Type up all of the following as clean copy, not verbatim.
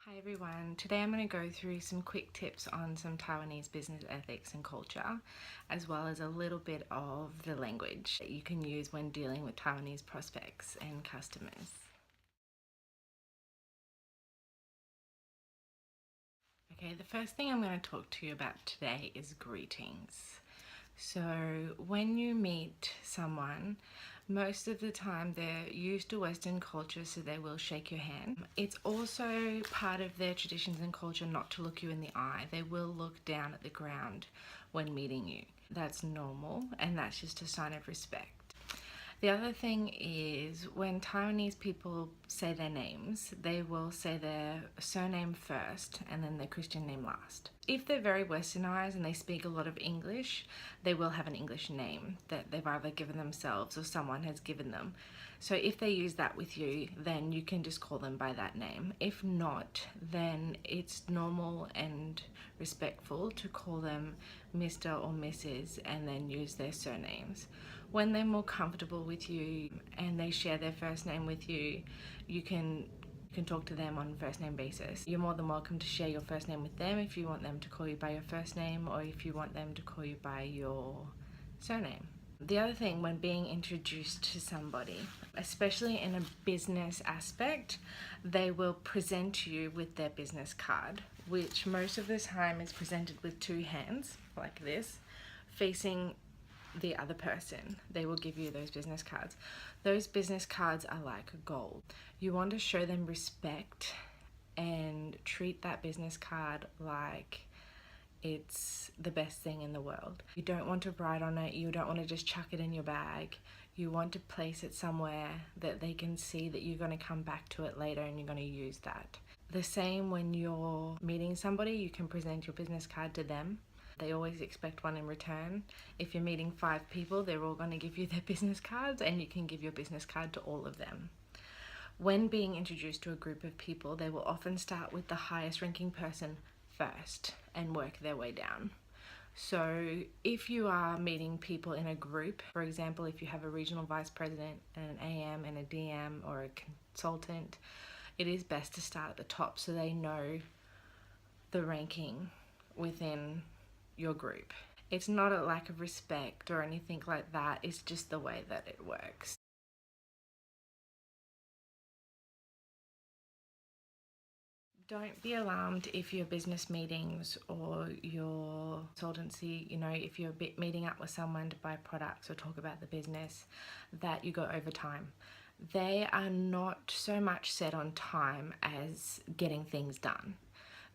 Hi everyone, today I'm going to go through some quick tips on some Taiwanese business ethics and culture, as well as a little bit of the language that you can use when dealing with Taiwanese prospects and customers. Okay, the first thing I'm going to talk to you about today is greetings. So when you meet someone, most of the time they're used to Western culture, so they will shake your hand. It's also part of their traditions and culture not to look you in the eye. They will look down at the ground when meeting you. That's normal, and that's just a sign of respect. The other thing is when Taiwanese people say their names, they will say their surname first and then their Christian name last. If they're very westernized and they speak a lot of English, they will have an English name that they've either given themselves or someone has given them. So if they use that with you, then you can just call them by that name. If not, then it's normal and respectful to call them Mr. or Mrs. and then use their surnames. When they're more comfortable with you and they share their first name with you, you can talk to them on a first name basis. You're more than welcome to share your first name with them if you want them to call you by your first name or if you want them to call you by your surname. The other thing when being introduced to somebody, especially in a business aspect, they will present you with their business card, which most of the time is presented with two hands like this, facing the other person. They will give you those business cards. Those business cards are like gold. You want to show them respect and treat that business card like it's the best thing in the world. You don't want to write on it. You don't want to just chuck it in your bag. You want to place it somewhere that they can see that you're going to come back to it later and you're going to use that. The same when you're meeting somebody, you can present your business card to them. They always expect one in return. If you're meeting 5 people, they're all going to give you their business cards and you can give your business card to all of them. When being introduced to a group of people, they will often start with the highest ranking person first and work their way down. So if you are meeting people in a group, for example, if you have a regional vice president and an AM and a DM or a consultant, it is best to start at the top so they know the ranking within your group. It's not a lack of respect or anything like that, it's just the way that it works. Don't be alarmed if your business meetings or your consultancy, if you're meeting up with someone to buy products or talk about the business, that you go over time. They are not so much set on time as getting things done.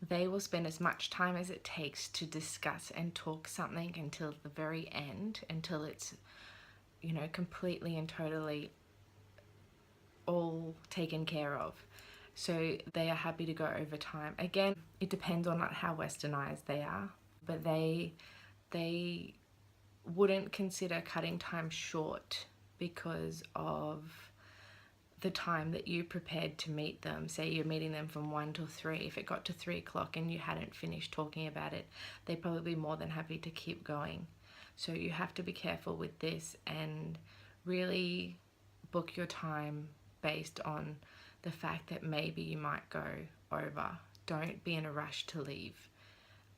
They will spend as much time as it takes to discuss and talk something until the very end, until it's, completely and totally all taken care of. So they are happy to go over time. Again, it depends on how westernized they are, but they wouldn't consider cutting time short because of the time that you prepared to meet them. Say you're meeting them from 1 till 3. If it got to 3 o'clock and you hadn't finished talking about it, they'd probably be more than happy to keep going. So you have to be careful with this and really book your time based on the fact that maybe you might go over. Don't be in a rush to leave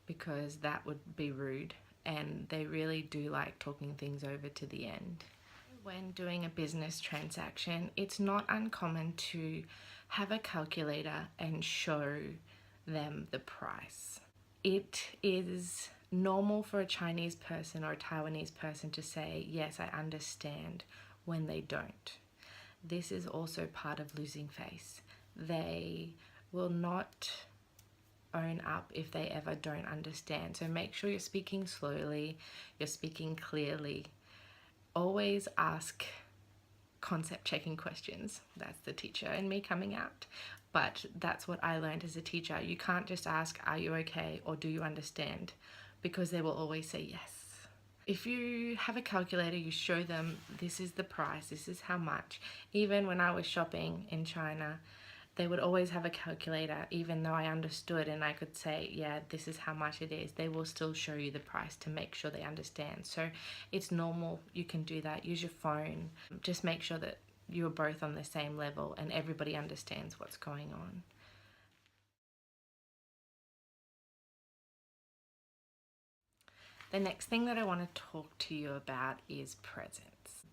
because that would be rude, and they really do like talking things over to the end. When doing a business transaction, it's not uncommon to have a calculator and show them the price. It is normal for a Chinese person or a Taiwanese person to say, yes, I understand, when they don't. This is also part of losing face. They will not own up if they ever don't understand. So make sure you're speaking slowly, you're speaking clearly. Always ask concept checking questions. That's the teacher and me coming out. But that's what I learned as a teacher. You can't just ask, are you okay, or do you understand? Because they will always say yes. If you have a calculator, you show them this is the price, this is how much. Even when I was shopping in China, they would always have a calculator. Even though I understood and I could say, yeah, this is how much it is, they will still show you the price to make sure they understand. So it's normal, you can do that. Use your phone. Just make sure that you're both on the same level and everybody understands what's going on. The next thing that I want to talk to you about is presents.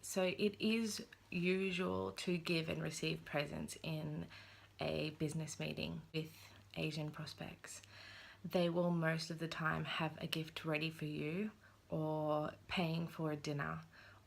So it is usual to give and receive presents in a business meeting with Asian prospects. They will most of the time have a gift ready for you, or paying for a dinner,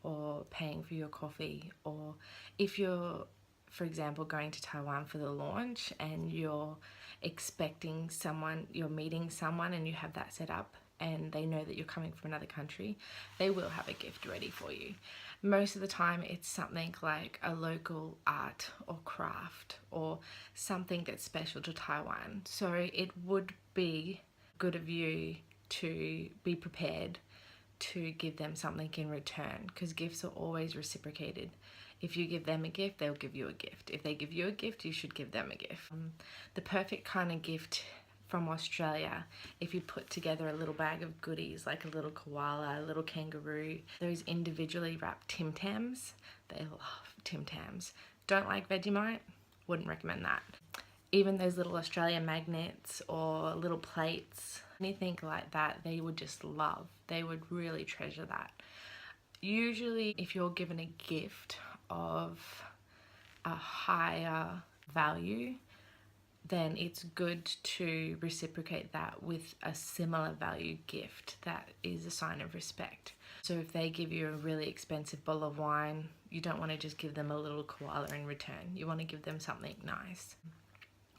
or paying for your coffee, or if you're, for example, going to Taiwan for the launch and you're expecting someone, you're meeting someone and you have that set up and they know that you're coming from another country, they will have a gift ready for you. Most of the time it's something like a local art or craft or something that's special to Taiwan. So it would be good of you to be prepared to give them something in return, because gifts are always reciprocated. If you give them a gift, they'll give you a gift. If they give you a gift, you should give them a gift. The perfect kind of gift from Australia, if you put together a little bag of goodies like a little koala, a little kangaroo, those individually wrapped Tim Tams, they love Tim Tams. Don't like Vegemite? Wouldn't recommend that. Even those little Australian magnets or little plates, anything like that, they would just love. They would really treasure that. Usually if you're given a gift of a higher value, then it's good to reciprocate that with a similar value gift that is a sign of respect. So if they give you a really expensive bottle of wine, you don't want to just give them a little koala in return. You want to give them something nice.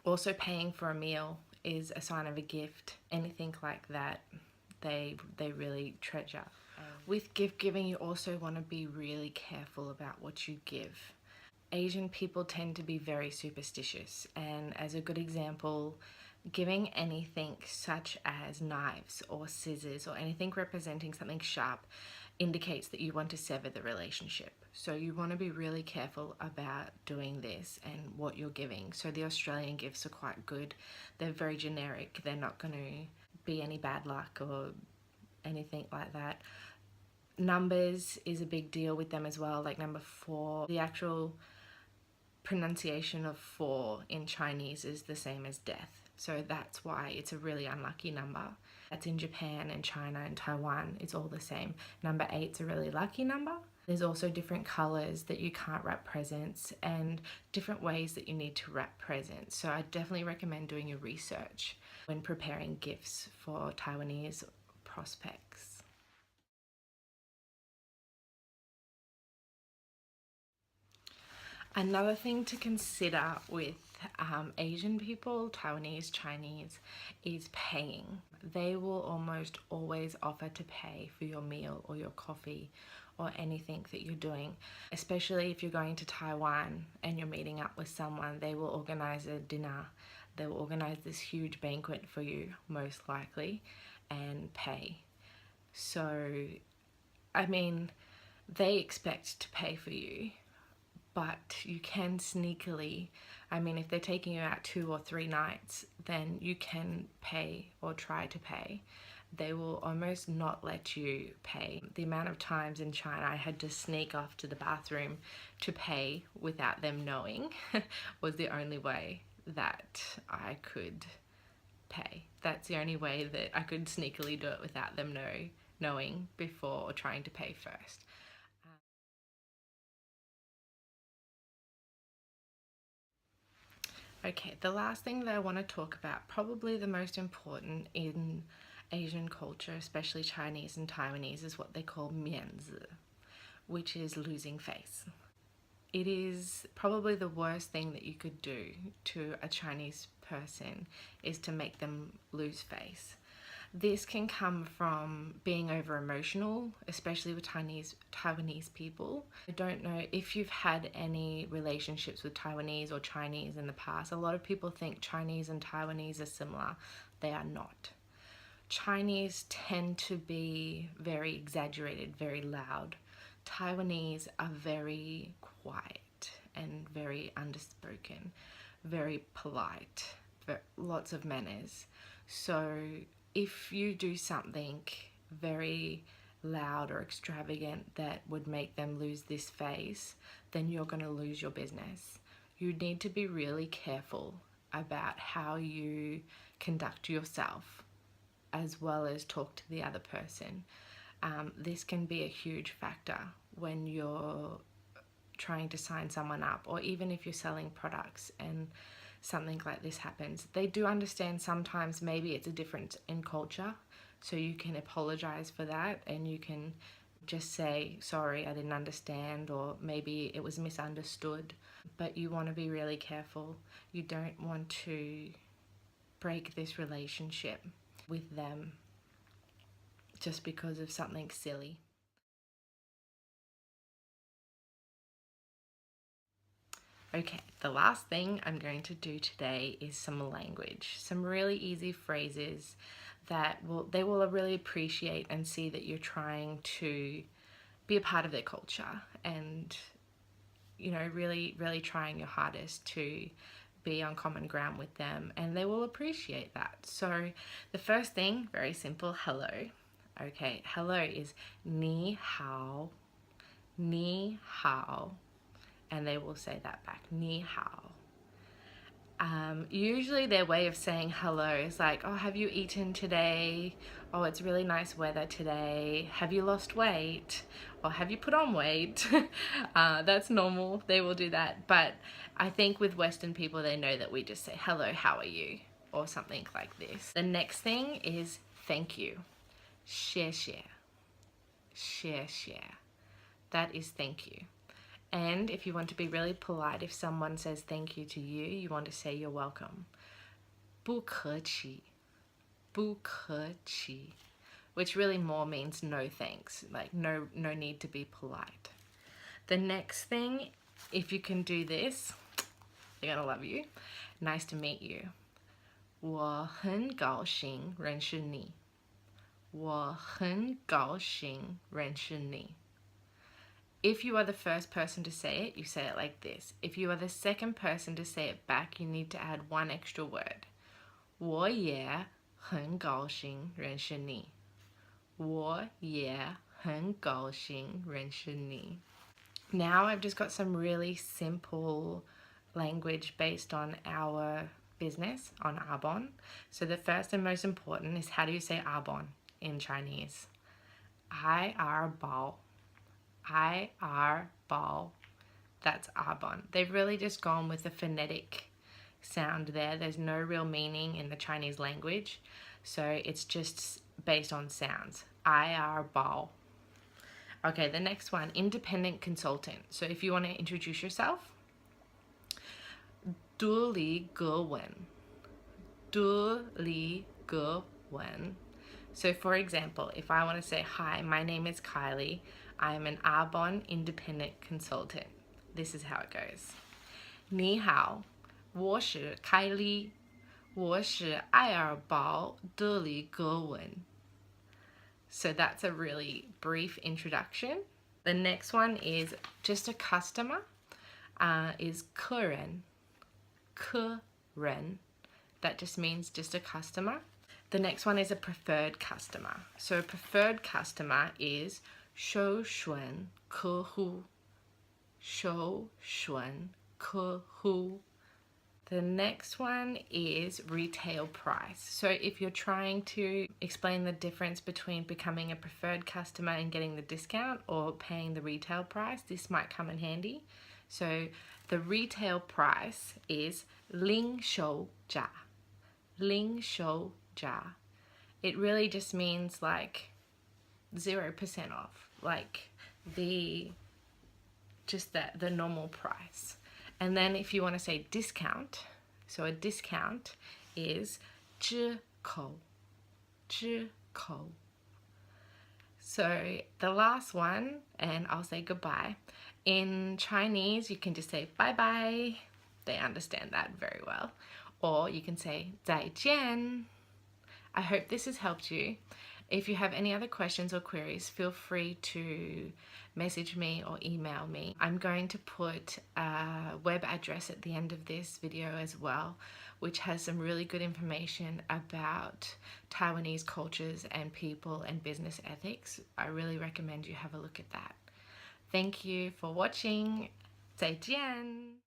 Also, paying for a meal is a sign of a gift. Anything like that, they really treasure. With gift giving, you also want to be really careful about what you give. Asian people tend to be very superstitious, and as a good example, giving anything such as knives or scissors or anything representing something sharp indicates that you want to sever the relationship. So you want to be really careful about doing this and what you're giving. So the Australian gifts are quite good. They're very generic. They're not going to be any bad luck or anything like that. Numbers is a big deal with them as well, like number 4. The actual pronunciation of 4 in Chinese is the same as death. So that's why it's a really unlucky number. That's in Japan and China and Taiwan. It's all the same. Number 8's a really lucky number. There's also different colors that you can't wrap presents and different ways that you need to wrap presents. So I definitely recommend doing your research when preparing gifts for Taiwanese prospects. Another thing to consider with Asian people, Taiwanese, Chinese, is paying. They will almost always offer to pay for your meal or your coffee or anything that you're doing. Especially if you're going to Taiwan and you're meeting up with someone, they will organize a dinner. They will organize this huge banquet for you, most likely, and pay. So, I mean, they expect to pay for you, but you can sneakily, I mean, if they're taking you out 2 or 3 nights, then you can pay or try to pay. They will almost not let you pay. The amount of times in China I had to sneak off to the bathroom to pay without them knowing was the only way that I could pay. That's the only way that I could sneakily do it without them knowing before trying to pay first. Okay, the last thing that I want to talk about, probably the most important in Asian culture, especially Chinese and Taiwanese, is what they call mianzi, which is losing face. It is probably the worst thing that you could do to a Chinese person is to make them lose face. This can come from being over emotional, especially with Taiwanese people. I don't know if you've had any relationships with Taiwanese or Chinese in the past. A lot of people think Chinese and Taiwanese are similar. They are not. Chinese tend to be very exaggerated, very loud. Taiwanese are very quiet and very underspoken, very polite, lots of manners. So if you do something very loud or extravagant that would make them lose this face, then you're going to lose your business. You need to be really careful about how you conduct yourself as well as talk to the other person. This can be a huge factor when you're trying to sign someone up, or even if you're selling products and something like this happens. They do understand sometimes maybe it's a difference in culture, so you can apologize for that and you can just say, sorry, I didn't understand, or maybe it was misunderstood. But you want to be really careful. You don't want to break this relationship with them just because of something silly. Okay, the last thing I'm going to do today is some language, some really easy phrases that they will really appreciate and see that you're trying to be a part of their culture and, you know, really trying your hardest to be on common ground with them, and they will appreciate that. So the first thing, very simple, hello. Okay, hello is ni hao, ni hao, and they will say that back, ni hao. Usually their way of saying hello is like, oh, have you eaten today? Oh, it's really nice weather today. Have you lost weight? Or have you put on weight? That's normal. They will do that. But I think with Western people, they know that we just say, hello, how are you? Or something like this. The next thing is thank you. 谢谢. 谢谢. That is thank you. And if you want to be really polite, if someone says thank you to you, you want to say you're welcome. 不客气. 不客气. Which really more means no thanks, like no need to be polite. The next thing, if you can do this, they're gonna love you. Nice to meet you. 我很高兴认识你. 我很高兴认识你. If you are the first person to say it, you say it like this. If you are the second person to say it back, you need to add one extra word. 我也很高兴认识你. 我也很高兴认识你. Now I've just got some really simple language based on our business on Arbonne. So the first and most important is, how do you say Arbonne in Chinese? Arbonne. Arbonne. That's Arbonne. They've really just gone with the phonetic sound there. There's no real meaning in the Chinese language, so it's just based on sounds. Arbonne. Okay, the next one, independent consultant. So if you want to introduce yourself, 独立个文. 独立个文. So for example, if I want to say, hi, my name is Kylie. I am an Arbonne independent consultant. This is how it goes. 你好，我是凯莉，我是爱尔堡独立个文. So that's a really brief introduction. The next one is just a customer, is 客人. 客人. That just means just a customer. The next one is a preferred customer. So a preferred customer is 首选客户. 首选客户. The next one is retail price. So if you're trying to explain the difference between becoming a preferred customer and getting the discount, or paying the retail price, this might come in handy. So the retail price is 零售价. 零售价. It really just means like 0% off, like the normal price. And then if you want to say discount, so a discount is 折扣. 折扣. So the last one, and I'll say goodbye. In Chinese, you can just say bye bye. They understand that very well. Or you can say 再见. I hope this has helped you. If you have any other questions or queries, feel free to message me or email me. I'm going to put a web address at the end of this video as well, which has some really good information about Taiwanese cultures and people and business ethics. I really recommend you have a look at that. Thank you for watching. 再见.